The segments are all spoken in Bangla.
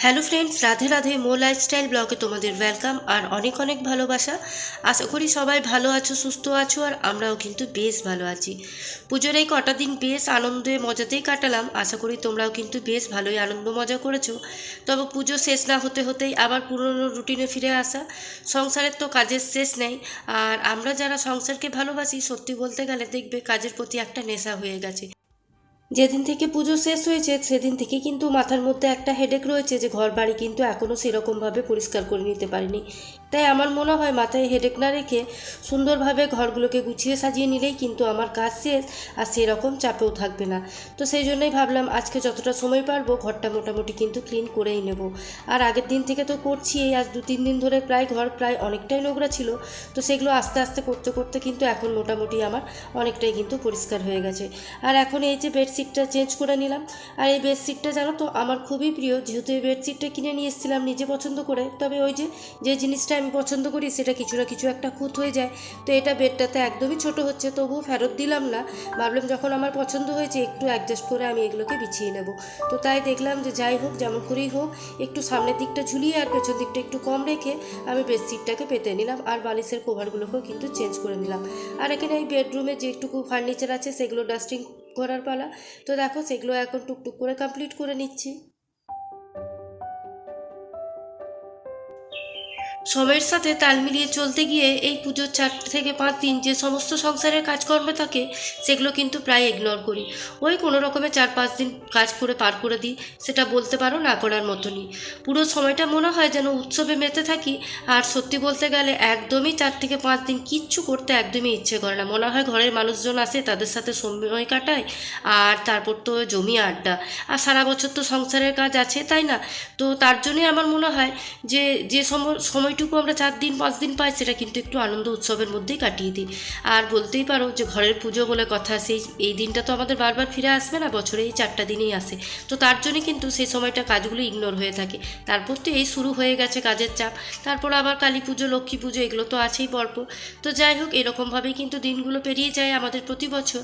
Hello friends, Radhe Radhe. Mo lifestyle ব্লগে তোমাদের ওয়েলকাম আর অনেক অনেক ভালোবাসা। আশা করি সবাই ভালো আছো, সুস্থ আছো, আর আমরাও কিন্তু বেশ ভালো আছি। পুজোর এই কটা দিন বেশ আনন্দে মজাতেই কাটালাম। আশা করি তোমরাও কিন্তু বেশ ভালোই আনন্দ মজা করেছো। তবে পুজো শেষ না হতে হতেই আবার পুরনো রুটিনে ফিরে আসা। সংসারের তো কাজের শেষ নেই। আর আমরা যারা সংসারকে ভালোবাসি, সত্যি বলতে গেলে দেখবে কাজের প্রতি একটা নেশা হয়ে গেছে। যেদিন থেকে পুজো শেষ হয়েছে সেদিন থেকে কিন্তু মাথার মধ্যে একটা হেডেক রয়েছে যে ঘর বাড়ি কিন্তু এখনও সেরকমভাবে পরিষ্কার করে নিতে পারিনি। তাই আমার মনে হয় মাথায় হেডেক না রেখে সুন্দরভাবে ঘরগুলোকে গুছিয়ে সাজিয়ে নিলেই কিন্তু আমার কাজ শেষ, আর সেরকম চাপেও থাকবে না। তো সেই জন্যই ভাবলাম আজকে যতটা সময় পারবো ঘরটা মোটামুটি কিন্তু ক্লিন করেই নেব। আর আগের দিন থেকে তো করছি, এই আজ 2-3 দিন ধরে ঘর প্রায় অনেকটাই নোংরা ছিল। তো সেগুলো আস্তে আস্তে করতে করতে কিন্তু এখন মোটামুটি আমার অনেকটাই কিন্তু পরিষ্কার হয়ে গেছে। আর এখন এই যে বেডশিটটা চেঞ্জ করে নিলাম। আর এই বেডশিটটা জানো তো আমার খুবই প্রিয়, যেহেতু এই বেডশিটটা কিনে নিয়ে এসেছিলাম নিজে পছন্দ করে। তবে ওই যে জিনিসটা আমি পছন্দ করি সেটা কিছু না কিছু একটা খুঁত হয়ে যায়। তো এটা বেডটাতে একদমই ছোট হচ্ছে, তবুও ফেরত দিলাম না। ভাবলাম যখন আমার পছন্দ হয়েছে একটু অ্যাডজাস্ট করে আমি এগুলোকে বিছিয়ে নেব। তো তাই দেখলাম যে যাই হোক, যেমন করেই হোক, একটু সামনের দিকটা ঝুলিয়ে আর পেছন দিকটা একটু কম রেখে আমি বেডশিটটাকে পেতে নিলাম। আর বালিশের কভারগুলোকেও কিন্তু চেঞ্জ করে নিলাম। আর এখানে এই বেডরুমে যেটুকু ফার্নিচার আছে সেগুলো ডাস্টিং করার পালা। তো দেখো সেগুলো এখন টুকটুক করে কমপ্লিট করে নিচ্ছি। সময়ের সাথে তাল মিলিয়ে চলতে গিয়ে এই পুজোর 4 থেকে 5 দিন যে সমস্ত সংসারের কাজকর্ম থাকে সেগুলো কিন্তু প্রায় ইগনোর করি। ওই কোনো রকমে 4-5 দিন কাজ করে পার করে দিই, সেটা বলতে পারো না করার মতনই। পুরো সময়টা মনে হয় যেন উৎসবে মেতে থাকি। আর সত্যি বলতে গেলে একদমই 4 থেকে 5 দিন কিচ্ছু করতে একদমই ইচ্ছে করে না। মনে হয় ঘরের মানুষজন আসে, তাদের সাথে সময় কাটায়, আর তারপর তো জমি আড্ডা। আর সারা বছর তো সংসারের কাজ আছে, তাই না? তো তার জন্যই আমার মনে হয় যে যে সময়টুকু আমরা 4 দিন 5 দিন পাই সেটা কিন্তু একটু আনন্দ উৎসবের মধ্যেই কাটিয়ে দিই। আর বলতেই পারো যে ঘরের পুজো বলে কথা, এই দিনটা তো আমাদের বারবার ফিরে আসবে না, বছরে এই 4টা দিনেই আসে। তো তার জন্যই কিন্তু সেই সময়টা কাজগুলো ইগনোর হয়ে থাকে। তারপর তো এই শুরু হয়ে গেছে কাজের চাপ। তারপর আবার কালী পুজো, লক্ষ্মী পুজো, এগুলো তো আছেই পরপর। তো যাই হোক, এরকমভাবেই কিন্তু দিনগুলো পেরিয়ে যায় আমাদের প্রতি বছর।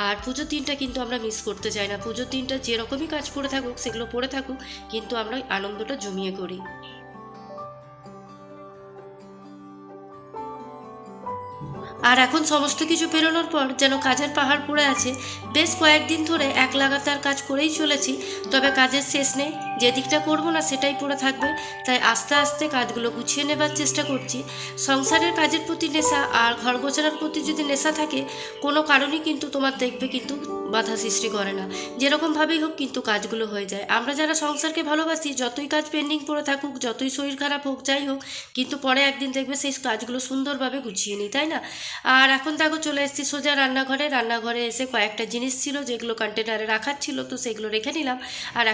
আর পুজোর দিনটা কিন্তু আমরা মিস করতে চাই না। পুজোর দিনটা যেরকমই কাজ পড়ে থাকুক সেগুলো পড়ে থাকুক, কিন্তু আমরা আনন্দটা জমিয়ে করি। আর এখন সমস্ত কিছু পেরোনোর পর যেন কাজের পাহাড় পড়ে আছে। বেশ কয়েকদিন ধরে এক লাগাতার কাজ করেই চলেছি, তবে কাজের শেষ নেই। যে দিকটা করবো না সেটাই পড়ে থাকবে। তাই আস্তে আস্তে কাজগুলো গুছিয়ে নেবার চেষ্টা করছি। সংসারের কাজের প্রতি নেশা আর ঘর গোছানোর প্রতি যদি নেশা থাকে, কোনো কারণেই কিন্তু তোমার দেখবে কিন্তু বাধা সৃষ্টি করে না। যেরকমভাবেই হোক কিন্তু কাজগুলো হয়ে যায়। আমরা যারা সংসারকে ভালোবাসি, যতই কাজ পেন্ডিং পড়ে থাকুক, যতই শরীর খারাপ হোক, যাই হোক, কিন্তু পরে একদিন দেখবে সেই কাজগুলো সুন্দরভাবে গুছিয়ে নিই, তাই না? আর এখন দেখো চলে এসেছি সোজা রান্নাঘরে এসে কয়েকটা জিনিস ছিল যেগুলো কন্টেনারে রাখার ছিল, তো সেগুলো রেখে নিলাম। আর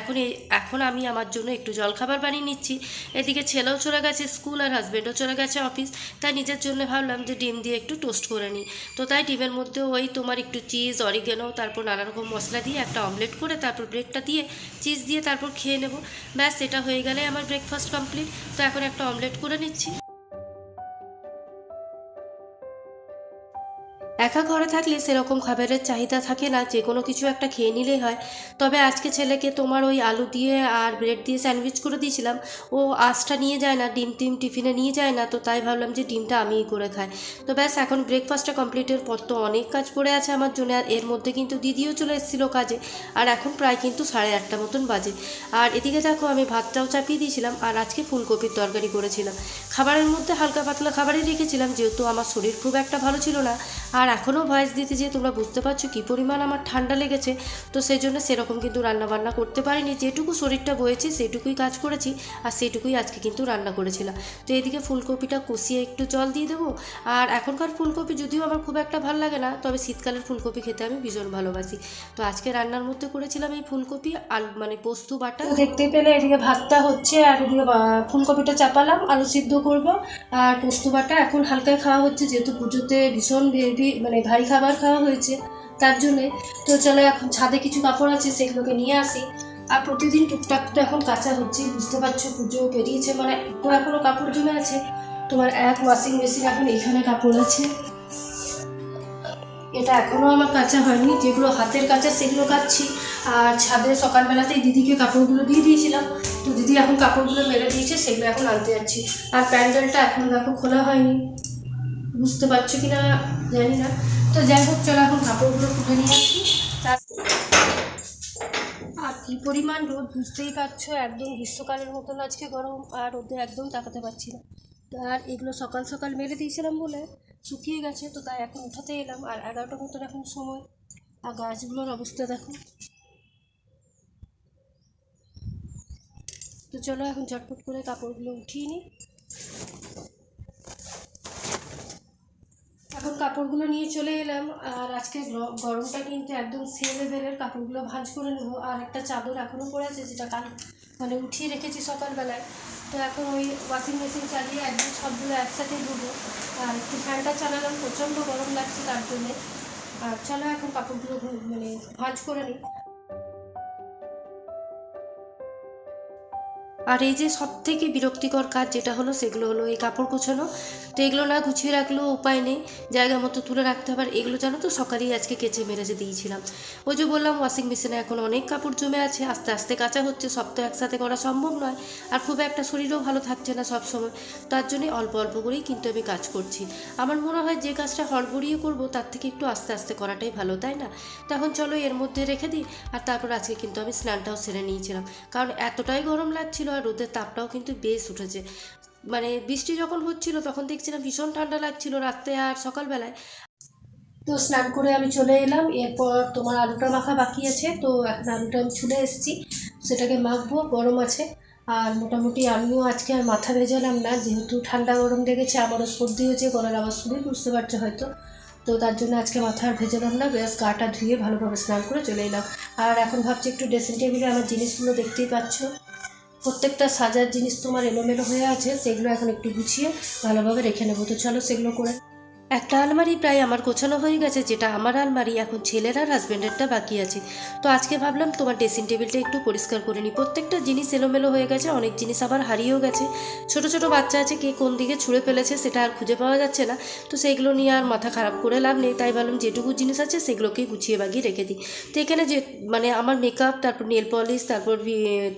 এখন আমি আমার জন্য একটু জলখাবার বানিয়ে নিচ্ছি। এদিকে ছেলেও চলে গেছে স্কুল আর হাজব্যান্ডও চলে গেছে অফিস। তাই নিজের জন্য ভাবলাম যে ডিম দিয়ে একটু টোস্ট করে নিই। তো তাই ডিমের মধ্যে ওই তোমার একটু চিজ, অরিগেনো, তারপর নানা রকম মশলা দিয়ে একটা অমলেট করে তারপর ব্রেডটা দিয়ে চিজ দিয়ে তারপর খেয়ে নেব। ব্যাস, এটা হয়ে গেলে আমার ব্রেকফাস্ট কমপ্লিট। তো এখন একটা অমলেট করে নিচ্ছি। একা ঘরে থাকলে সেরকম খাবারের চাহিদা থাকে না, যে কোনো কিছু একটা খেয়ে নিলেই হয়। তবে আজকে ছেলেকে তোমার ওই আলু দিয়ে আর ব্রেড দিয়ে স্যান্ডউইচ করে দিয়েছিলাম। ও আঁশটা নিয়ে যায় না, ডিম টিফিনে নিয়ে যায় না, তো তাই ভাবলাম যে ডিমটা আমিই করে খাই। তো ব্যাস, এখন ব্রেকফাস্টটা কমপ্লিটের পর তো অনেক কাজ পড়ে আছে আমার জন্য। আর এর মধ্যে কিন্তু দিদিও চলে এসেছিলো কাজে। আর এখন প্রায় কিন্তু 8:30 মতন বাজে। আর এদিকে দেখো আমি ভাতটাও চাপিয়ে দিয়েছিলাম, আর আজকে ফুলকপির তরকারি করেছিলাম। খাবারের মধ্যে হালকা পাতলা খাবারই রেখেছিলাম, যেহেতু আমার শরীর খুব একটা ভালো ছিল না। আর এখনও ভয়েস দিতে যেয়ে তোমরা বুঝতে পারছো কী পরিমাণ আমার ঠান্ডা লেগেছে। তো সেই জন্য সেরকম কিন্তু রান্নাবান্না করতে পারিনি। যেটুকু শরীরটা বয়েছে সেটুকুই কাজ করেছি, আর সেটুকুই আজকে কিন্তু রান্না করেছিলাম। তো এদিকে ফুলকপিটা কষিয়ে একটু জল দিয়ে দেবো। আর এখনকার ফুলকপি যদিও আমার খুব একটা ভালো লাগে না, তবে শীতকালের ফুলকপি খেতে আমি ভীষণ ভালোবাসি। তো আজকে রান্নার মধ্যে করেছিলাম এই ফুলকপি আলু মানে পোস্ত বাটা। দেখতে পেলে এদিকে ভাতটা হচ্ছে, আর এদিকে ফুলকপিটা চাপালাম, আলু সিদ্ধ করবো। আর পোস্ত বাটা এখন হালকায় খাওয়া হচ্ছে, যেহেতু পুজোতে ভীষণ মানে ভারী খাবার খাওয়া হয়েছে তার জন্যে। তো চলো এখন ছাদে কিছু কাপড় আছে সেগুলোকে নিয়ে আসি। আর প্রতিদিন টুকটাক তো এখন কাঁচা হচ্ছে, বুঝতে পারছো পুজো পেরিয়েছে মানে তো এখনও কাপড় জমে আছে। তোমার এক ওয়াশিং মেশিন এখন এখানে কাপড় আছে, এটা এখনও আমার কাঁচা হয়নি। যেগুলো হাতের কাঁচা সেগুলো কাচ্ছি। আর ছাদে সকালবেলাতেই দিদিকে কাপড়গুলো দিয়ে দিয়েছিলাম। তো তো দিদি এখন কাপড়গুলো মেলে দিয়েছে, সেগুলো এখন আনতে যাচ্ছি। আর প্যান্ডেলটা এখন দেখো খোলা হয়নি, বুঝতে পারছো কি না জানি না। তো যাই হোক, চলো এখন কাপড়গুলো তুলে নিয়ে আসি। আর কি পরিমাণ রোদ বুঝতেই পারছো, একদম গ্রীষ্মকালের মতন আজকে গরম, আর রোদে একদম তাকাতে পারছি না। আর এগুলো সকাল সকাল মেরে দিয়েছিলাম বলে শুকিয়ে গেছে, তো তাই এখন উঠাতে এলাম। আর 11টার মতন এখন সময়। আর গাছগুলোর অবস্থা দেখো। তো চলো এখন ঝটপট করে কাপড়গুলো উঠিয়ে নিই। এখন কাপড়গুলো নিয়ে চলে এলাম। আর আজকে গরমটা কিন্তু একদম সে লেভেলের। কাপড়গুলো ভাঁজ করে নেবো। আর একটা চাদর এখনও পড়ে আছে, যেটা কাল মানে উঠিয়ে রেখেছি সকালবেলায়। তো এখন ওই ওয়াশিং মেশিন চালিয়ে একদম সবগুলো একসাথে ধুবো। আর একটু ফ্যানটা চালালাম, প্রচণ্ড গরম লাগছে তার জন্যে। আর চলো এখন কাপড়গুলো মানে ভাঁজ করে নিই। আর এই যে সব থেকে বিরক্তিকর কাজ যেটা হলো, সেগুলো হলো এই কাপড় গোছানো। তো এগুলো না গুছিয়ে রাখলেও উপায় নেই, জায়গা মতো তুলে রাখতে হবে। আর এগুলো জানো তো সকালেই আজকে কেচে মেরেজে দিয়েছিলাম। ওই যে বললাম ওয়াশিং মেশিনে এখন অনেক কাপড় জমে আছে, আস্তে আস্তে কাচা হচ্ছে, সব তো একসাথে করা সম্ভব নয়। আর খুব একটা শরীরও ভালো থাকছে না সব সময়, তার জন্যে অল্প অল্প করেই কিন্তু আমি কাজ করছি। আমার মনে হয় যে কাজটা হড়বড়িয়ে করবো তার থেকে একটু আস্তে আস্তে করাটাই ভালো, তাই না? তখন চলো এর মধ্যে রেখে দিই। আর তারপর আজকে কিন্তু আমি স্নানটাও সেরে নিয়েছিলাম, কারণ এতটাই গরম লাগছিল। আর রোদের তাপটাও কিন্তু বেশ উঠেছে। মানে বৃষ্টি যখন হচ্ছিল তখন দেখছিলাম ভীষণ ঠান্ডা লাগছিল রাত্রে আর সকালবেলায়। তো স্নান করে আমি চলে এলাম। এরপর তোমার আলুটা মাখা বাকি আছে, তো এখন আলুটা আমি ছুলে এসেছি, সেটাকে মাখবো, গরম আছে। আর মোটামুটি আমিও আজকে আর মাথা ভেজালাম না, যেহেতু ঠান্ডা গরম লেগেছে, আমারও সর্দি হয়েছে, গলার আওয়াজ শুনে বুঝতে পারছো হয়তো। তো তার জন্য আজকে মাথা আর ভেজালাম না, বেশ গাটা ধুয়ে ভালোভাবে স্নান করে চলে এলাম। আর এখন ভাবছি একটু ড্রেসিং টেবিলে আমার জিনিসগুলো দেখতেই পাচ্ছ, প্রত্যেকটা সাজার জিনিস তোমার এলোমেলো হয়ে আছে, সেগুলো এখন একটু গুছিয়ে ভালোভাবে রেখে নেবো। তো চলো সেগুলো করে। একটা আলমারি প্রায় আমার গোছানো হয়ে গেছে, যেটা আমার আলমারি, এখন ছেলের আর হাজব্যান্ডেরটা বাকি আছে। তো আজকে ভাবলাম তোমার ড্রেসিং টেবিলটা একটু পরিষ্কার করে নিই। প্রত্যেকটা জিনিস এলোমেলো হয়ে গেছে, অনেক জিনিস আবার হারিয়েও গেছে। ছোট ছোট বাচ্চা আছে, কে কোন দিকে ছুঁড়ে ফেলেছে সেটা আর খুঁজে পাওয়া যাচ্ছে না। তো সেইগুলো নিয়ে আর মাথা খারাপ করে লাভ নেই, তাই ভাবলাম যেটুকু জিনিস আছে সেগুলোকেই গুছিয়ে বাগিয়ে রেখে দিই। তো এখানে যে মানে আমার মেকআপ, তারপর নেল পলিশ, তারপর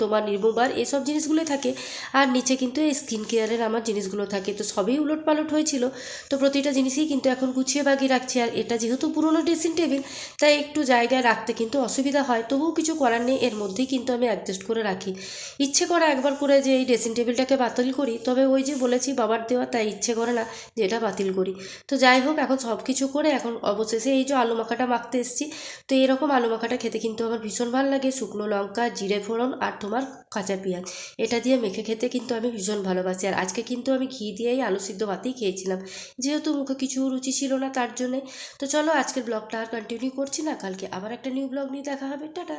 তোমার রিমুভার, এসব জিনিসগুলোই থাকে। আর নিচে কিন্তু এই স্কিন কেয়ারের আমার জিনিসগুলো থাকে। তো সবই উলট পালট হয়েছিল, তো প্রতিটা জিনিসই কিন্তু এখন গুছিয়ে বাগিয়ে রাখছি। আর এটা যেহেতু পুরনো ড্রেসিং টেবিল, তাই একটু জায়গায় রাখতে কিন্তু অসুবিধা হয়, তবুও কিছু করার নেই, এর মধ্যেই কিন্তু আমি অ্যাডজাস্ট করে রাখি। ইচ্ছে করে একবার করে যে এই ড্রেসিং টেবিলটাকে বাতিল করি, তবে ওই যে বলেছি বাবার দেওয়া, তাই ইচ্ছে করে না যে এটা বাতিল করি। তো যাই হোক, এখন সব কিছু করে এখন অবশেষে এই যে আলু মাখাটা মাখতে এসেছি। তো এরকম আলু মাখাটা খেতে কিন্তু আমার ভীষণ ভালো লাগে, শুকনো লঙ্কা, জিরে ফোড়ন আর তোমার কাঁচা পেঁয়াজ, এটা দিয়ে মেখে খেতে কিন্তু আমি ভীষণ ভালোবাসি। আর আজকে কিন্তু আমি ঘি দিয়েই আলু সিদ্ধ ভাতেই খেয়েছিলাম, যেহেতু মুখে কিছু রুচি ছিল না তার জন্যে। তো চলো আজকের ব্লগটা আর কন্টিনিউ করছি না, কালকে আবার একটা নিউ ব্লগ নিয়ে দেখা হবে। টাটা।